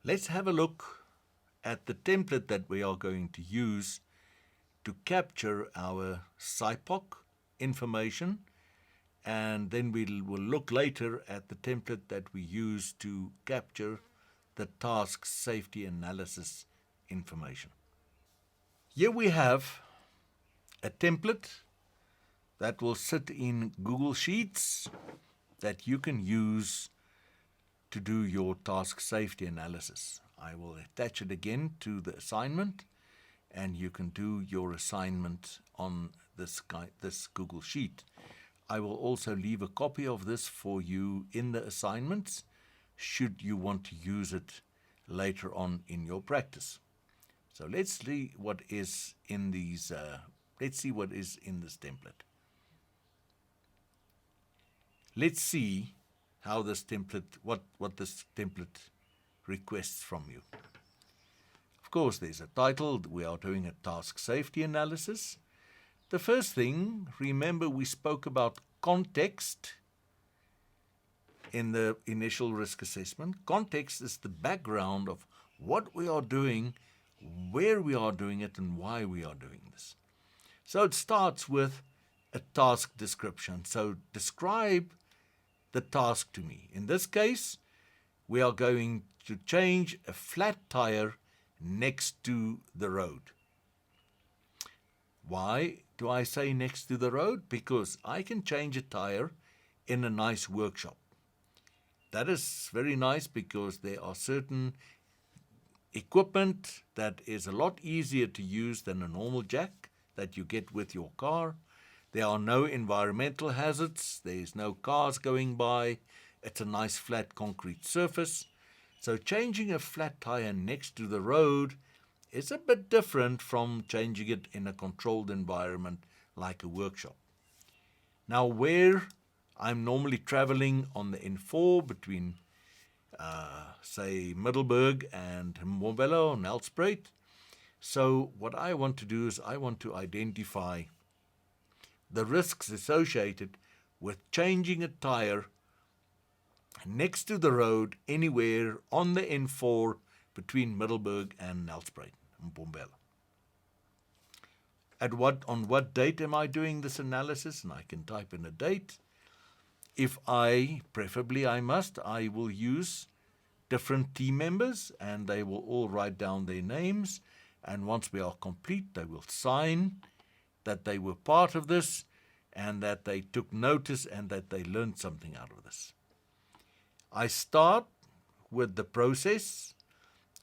Let's have a look at the template that we are going to use to capture our SIPOC information, and then we'll look later at the template that we use to capture the task safety analysis information. Here we have a template that will sit in Google Sheets that you can use to do your task safety analysis. I will attach it again to the assignment, and you can do your assignment on this Google Sheet. I will also leave a copy of this for you in the assignments should you want to use it later on in your practice. So let's see what is in these. Let's see what is in this template. Let's see how this template, what this template requests from you. Of course, there's a title. We are doing a task safety analysis. The first thing, remember we spoke about context in the initial risk assessment. Context is the background of what we are doing, where we are doing it, and why we are doing this. So it starts with a task description. So describe the task to me. In this case, we are going to change a flat tire next to the road. Why do I say next to the road? Because I can change a tire in a nice workshop. That is very nice because there are certain equipment that is a lot easier to use than a normal jack that you get with your car. There are no environmental hazards. There's no cars going by. It's a nice flat concrete surface. So changing a flat tire next to the road is a bit different from changing it in a controlled environment like a workshop. Now, where I'm normally traveling on the N4 between, say, Middelburg and Mbombela or Nelspruit. So what I want to do is I want to identify the risks associated with changing a tire next to the road anywhere on the N4 between Middelburg and Nelspruit and Mbombela. On what date am I doing this analysis? And I can type in a date. If preferably I will use different team members, and they will all write down their names. And once we are complete, they will sign that they were part of this and that they took notice and that they learned something out of this. I start with the process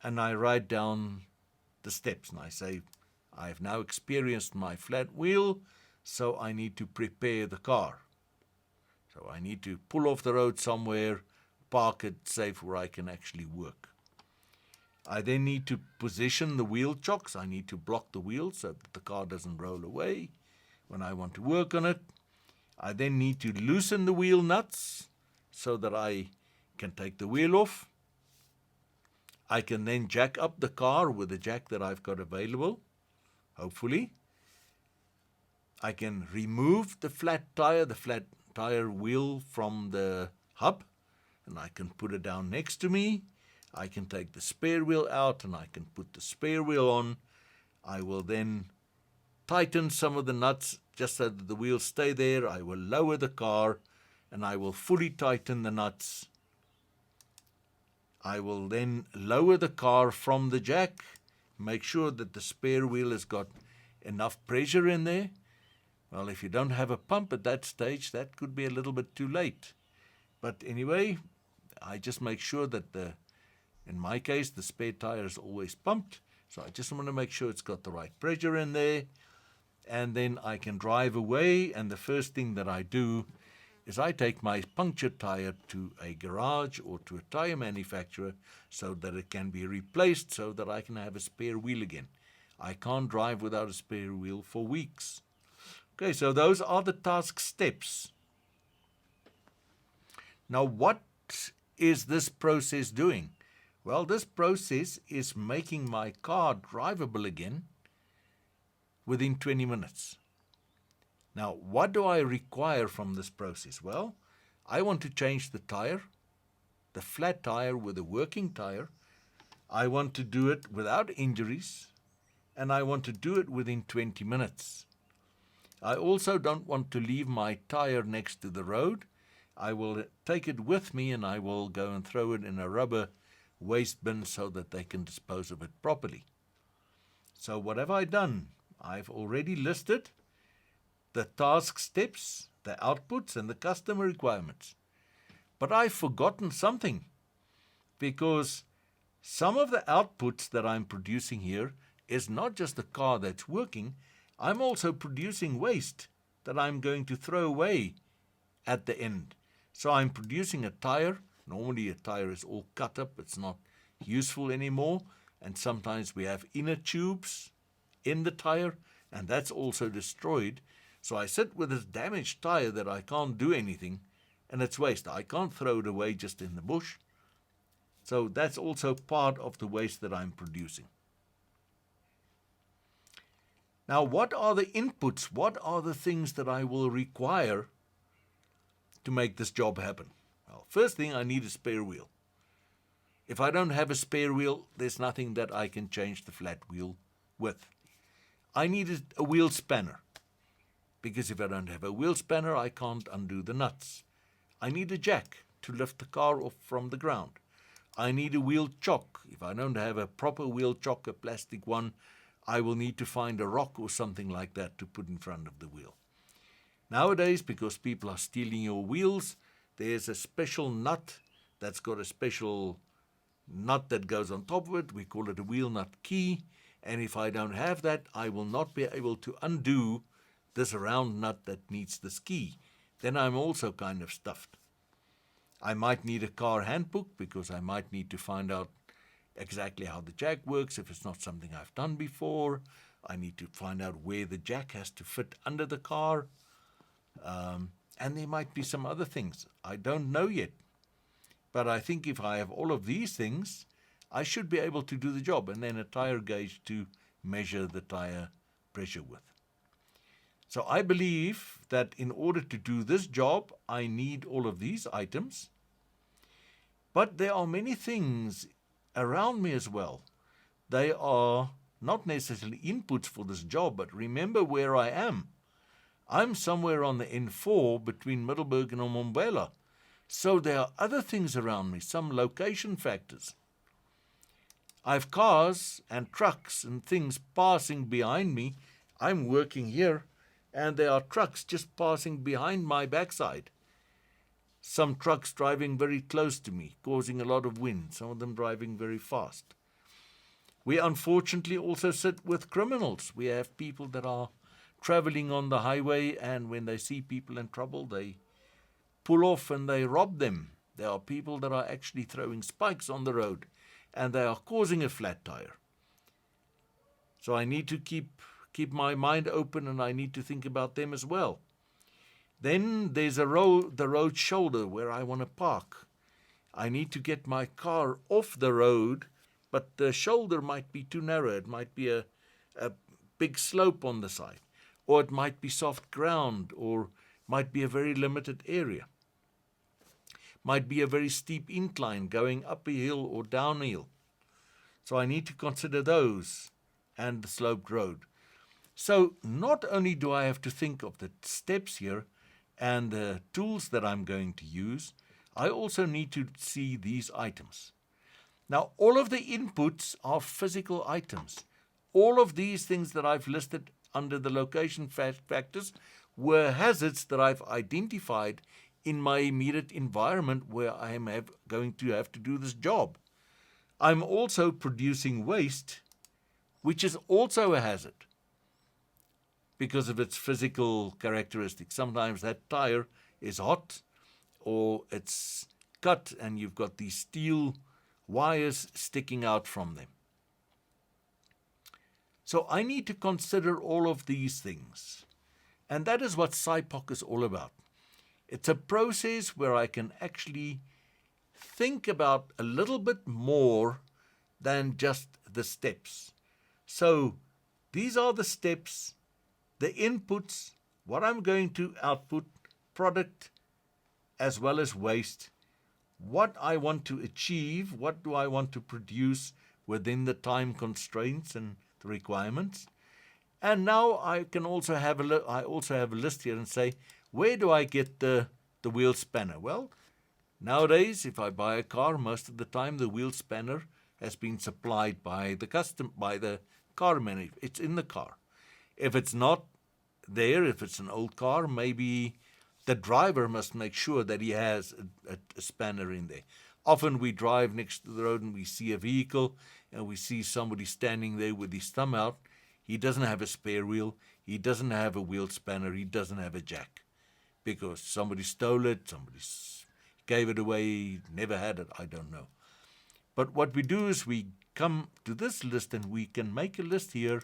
and I write down the steps, and I say, I have now experienced my flat wheel, so I need to prepare the car. So I need to pull off the road somewhere, park it safe where I can actually work. I then need to position the wheel chocks. I need to block the wheels so that the car doesn't roll away when I want to work on it. I then need to loosen the wheel nuts so that I can take the wheel off. I can then jack up the car with the jack that I've got available, hopefully. I can remove the flat tire wheel from the hub, and I can put it down next to me. I can take the spare wheel out and I can put the spare wheel on. I will then tighten some of the nuts just so that the wheels stay there. I will lower the car and I will fully tighten the nuts. I will then lower the car from the jack, make sure that the spare wheel has got enough pressure in there. Well, if you don't have a pump at that stage, that could be a little bit too late. But anyway, I just make sure that in my case, the spare tire is always pumped. So I just want to make sure it's got the right pressure in there. And then I can drive away. And the first thing that I do is I take my punctured tire to a garage or to a tire manufacturer so that it can be replaced so that I can have a spare wheel again. I can't drive without a spare wheel for weeks. Okay, so those are the task steps. Now, what is this process doing? Well, this process is making my car drivable again within 20 minutes. Now, what do I require from this process? Well, I want to change the tire, the flat tire with a working tire, I want to do it without injuries, and I want to do it within 20 minutes. I also don't want to leave my tire next to the road. I will take it with me and I will go and throw it in a rubber waste bin so that they can dispose of it properly. So what have I done? I've already listed the task steps, the outputs, and the customer requirements. But I've forgotten something, because some of the outputs that I'm producing here is not just a car that's working. I'm also producing waste that I'm going to throw away at the end. So I'm producing a tire. Normally a tire is all cut up. It's not useful anymore. And sometimes we have inner tubes in the tire, and that's also destroyed. So I sit with this damaged tire that I can't do anything, and it's waste. I can't throw it away just in the bush. So that's also part of the waste that I'm producing. Now, what are the inputs? What are the things that I will require to make this job happen? Well, first thing, I need a spare wheel. If I don't have a spare wheel, there's nothing that I can change the flat wheel with. I need a wheel spanner, because if I don't have a wheel spanner, I can't undo the nuts. I need a jack to lift the car off from the ground. I need a wheel chock. If I don't have a proper wheel chock, a plastic one, I will need to find a rock or something like that to put in front of the wheel. Nowadays, because people are stealing your wheels, there's a special nut that's got a special nut that goes on top of it. We call it a wheel nut key. And if I don't have that, I will not be able to undo this round nut that needs this key. Then I'm also kind of stuffed. I might need a car handbook, because I might need to find out exactly how the jack works if it's not something I've done before. I need to find out where the jack has to fit under the car. And there might be some other things. I don't know yet. But I think if I have all of these things, I should be able to do the job. And then a tire gauge to measure the tire pressure with. So I believe that in order to do this job, I need all of these items. But there are many things around me as well. They are not necessarily inputs for this job, but remember where I am. I'm somewhere on the N4 between Middelburg and Mbombela. So there are other things around me, some location factors. I have cars and trucks and things passing behind me. I'm working here, and there are trucks just passing behind my backside. Some trucks driving very close to me, causing a lot of wind, some of them driving very fast. We unfortunately also sit with criminals. We have people that are traveling on the highway, and when they see people in trouble, they pull off and they rob them. There are people that are actually throwing spikes on the road, and they are causing a flat tire. So I need to keep my mind open, and I need to think about them as well. Then there's the road shoulder where I want to park. I need to get my car off the road, but the shoulder might be too narrow. It might be a big slope on the side, or it might be soft ground, or might be a very limited area. Might be a very steep incline going up a hill or down a hill. So I need to consider those and the sloped road. So not only do I have to think of the steps here and the tools that I'm going to use, I also need to see these items. Now, all of the inputs are physical items. All of these things that I've listed under the location factors were hazards that I've identified in my immediate environment where I am going to have to do this job. I'm also producing waste, which is also a hazard because of its physical characteristics. Sometimes that tire is hot or it's cut and you've got these steel wires sticking out from them. So I need to consider all of these things. And that is what SIPOC is all about. It's a process where I can actually think about a little bit more than just the steps. So these are the steps, the inputs, what I'm going to output, product as well as waste, what I want to achieve, what do I want to produce within the time constraints and the requirements. And now I can also have a list here and say, where do I get the wheel spanner? Well, nowadays, if I buy a car, most of the time the wheel spanner has been supplied by the car manufacturer. It's in the car. If it's not there, if it's an old car, maybe the driver must make sure that he has a spanner in there. Often we drive next to the road and we see a vehicle and we see somebody standing there with his thumb out. He doesn't have a spare wheel. He doesn't have a wheel spanner. He doesn't have a jack because somebody stole it, somebody gave it away, never had it, I don't know. But what we do is we come to this list and we can make a list here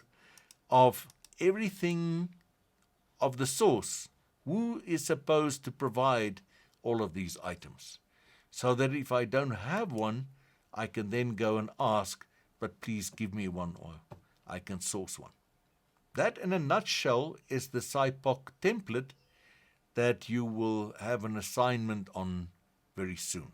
of everything of the source. Who is supposed to provide all of these items? So that if I don't have one, I can then go and ask, but please give me one, or I can source one. That in a nutshell is the SIPOC template that you will have an assignment on very soon.